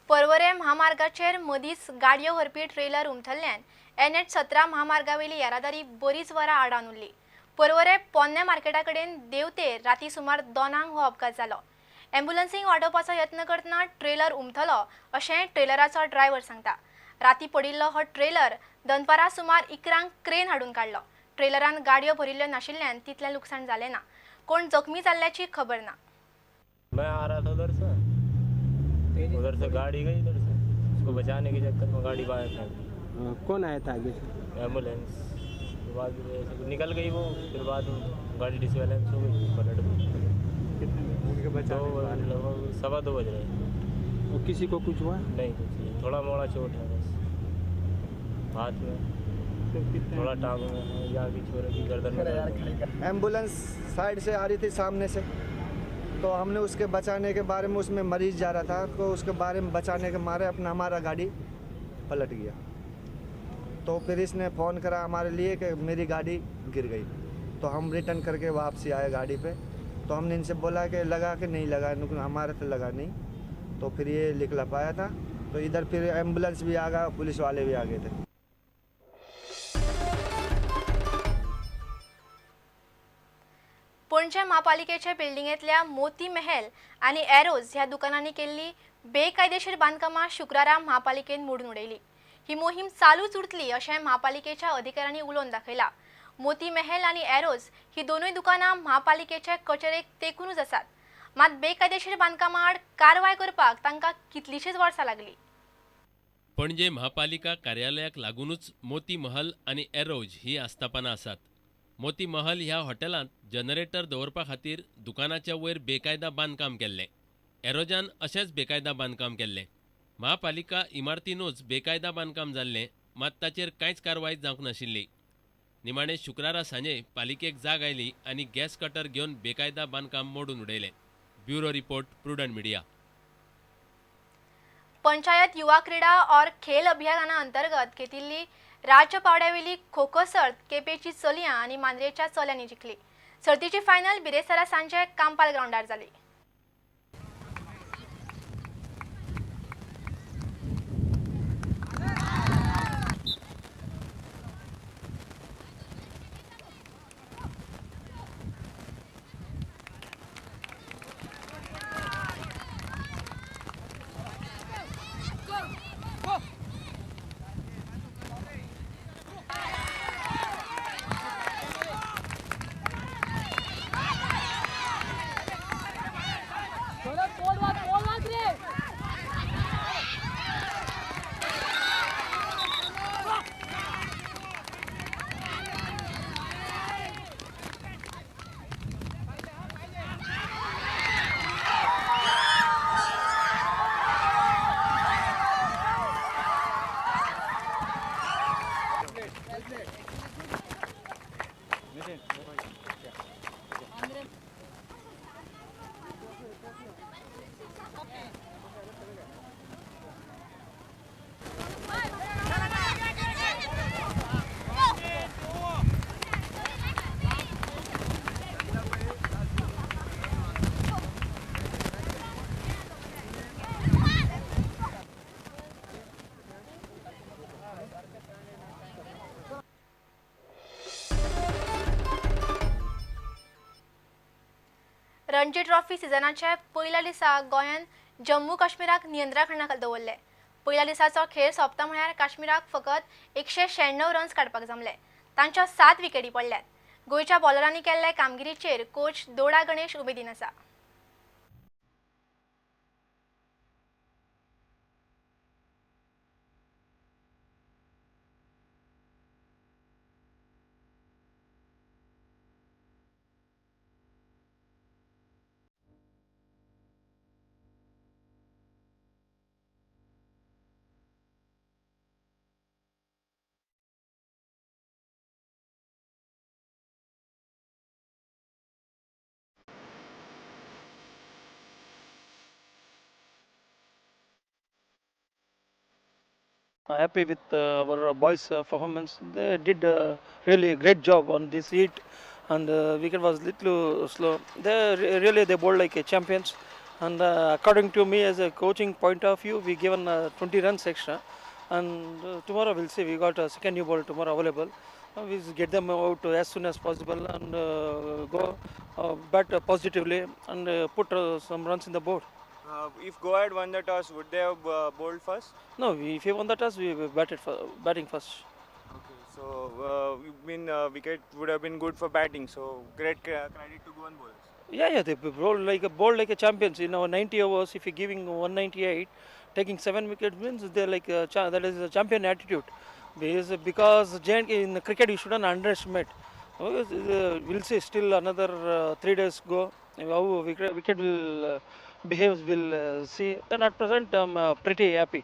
पर्वरे महामार्गाचेर मदींच गाडयो व्हरपी ट्रेलर उमथल्ल्यान NH17 महामार्गावेली येरादारी बरीच वरां आडावन उरली। पर्वरे पोन्ने मार्केटा कडेन देवतेर राती सुमार 2 हो अपघात जालो। एम्ब्युलन्सीक वाडोवपाचो यत्न करतना ट्रेलर उमथलो अशें ट्रेलराचो ड्रायव्हर सांगता। राती पडिल्लो हो ट्रेलर दनपारां सुमार 11 क्रेन हाडून काडलो। ट्रेलरान गाडयो भरिल्ल्यो नाशिल्ल्यान तितलें लुकसाण जालें ना। कोण जखमी जाल्ल्याची खबर ना। मैं आ रहा था उधर से गाड़ी गई इधर से, उसको बचाने के चक्कर में गाड़ी बाहर था। कौन आया था आगे से? एम्बुलेंस। बाद में ऐसे निकल गई वो, फिर बाद में गाड़ी डिसबैलेंस हो गई पलट गई। तो लगभग 2:15 बज रहे। और किसी को कुछ हुआ? नहीं कुछ, थोड़ा मोड़ा चोट है बस हाथ में, थोड़ा टांग में, या की छोरे की गर्दन में। एम्बुलेंस साइड से आ रही थी सामने से, तो हमने उसके बचाने के बारे में, उसमें मरीज जा रहा था तो उसके बारे में बचाने के मारे हमारा गाड़ी पलट गया। तो फिर इसने फ़ोन करा हमारे लिए कि मेरी गाड़ी गिर गई। तो हम रिटर्न करके वापसी आए गाड़ी पे। तो हमने इनसे बोला कि लगा कि नहीं लगा, हमारे तो लगा नहीं। तो फिर ये निकला पाया था। तो इधर फिर एम्बुलेंस भी आ गया, पुलिस वाले भी आ गए थे। पणजे महापालिकेच्या बिल्डिंगेतल्या मोती महल आणि एरोज ह्या दुकानांनी केल्ली बेकायदेशीर बांधकामां शुक्रारा महापालिकेन मोडून उडयली। ही मोहीम चालूच उरतली अशें महापालिकेच्या अधिकाऱ्यांनी उलोवन दाखयला। मोती महल आणि एरोज ही दोनूय दुकानां महापालिकेच्या कचेरेक तेंकूनच आसात, मात बेकायदेशीर बांधकामां आड कारवाय करपाक तांकां कितलीशीच वर्सां लागली। पणजे महापालिका कार्यालयाक लागूनच मोती महल आणि एरोज ही आस्थापनां आसात। मोती महल ह्या हॉटेलांत जनरेटर दवरपा खातीर दुकानाच्या वयर बेकायदा बांदकाम केल्लें। एरोजान अशेंच बेकायदा बांदकाम केल्लें। महापालिका इमारतीनूच बेकायदा बांदकाम जाल्लें, मात ताचेर कांयच कारवाय जावंक नाशिल्ली। निमाणे शुक्रारा सांजे पालिकेक जाग आयली आनी गॅस कटर घेवन बेकायदा बांदकाम मोडून उडयलें। Bureau report, prudent media. Panchayat युवा क्रीडा और खेल अभियाना अंतर्गत घेतिल्ली राज्य पावड्यावेली खो खो सर्त केपेची चलयां आनी मांद्रेच्या चल्यांनी जिखली। सर्तीची फायनल बिरेसरा सांजे कांपाल ग्राउंडार जाली। रणजी ट्रॉफी सिजनाच्या पहिल्या दिसा गोंयान जम्मू काश्मीराक नियंत्रणाखाल दवरले। पहिल्या दिसाचो खेळ सोंपता म्हळ्यार काश्मीराक फकत 196 रन्स काडपाक जमले। तांच्या 7 विकेटी पडल्यात। गोंयच्या बॉलरांनी केल्ले कामगिरीचेर कोच दोडा गणेश उमेदीन आसा। Happy with our boys' performance. They did really a great job on this heat, and wicket was little slow. They really they bowled like a champions, And according to me, as a coaching point of view, we given 20 runs extra. And tomorrow we'll see. We got a second new ball tomorrow available. We'll get them out as soon as possible and go bat positively and put some runs in the board. If Goa had won the toss, would they have bowled first? No, if we won the toss, we batting first. Okay, so wicket would have been good for batting. So great credit to Goan bowlers. Yeah, they bowled like a champions. In our 90 overs, if you're giving 198, taking 7 wickets means they're like that is a champion attitude. Because giant in cricket you shouldn't underestimate. We'll see. Still another 3 days go. How wicket will behave, we'll see. And at present, I'm pretty happy.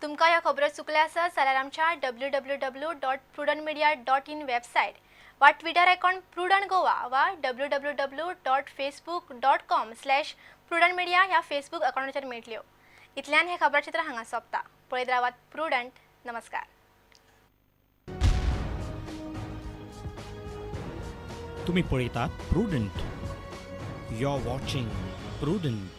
तुमकां ह्यो खबरो चुकल्या आसत जाल्यार आमच्या www.prudentmedia.in website वा Twitter account prudent Goa वा www.facebook.com/prudentmedia ह्या फेसबूक अकाउंटाचेर मेळटल्यो. इतल्यान हे खबराचित्र हांगा सोंपता. पळयत रावात प्रुडंट. नमस्कार. तुम्ही पळयतात Prudent. You are watching prudent.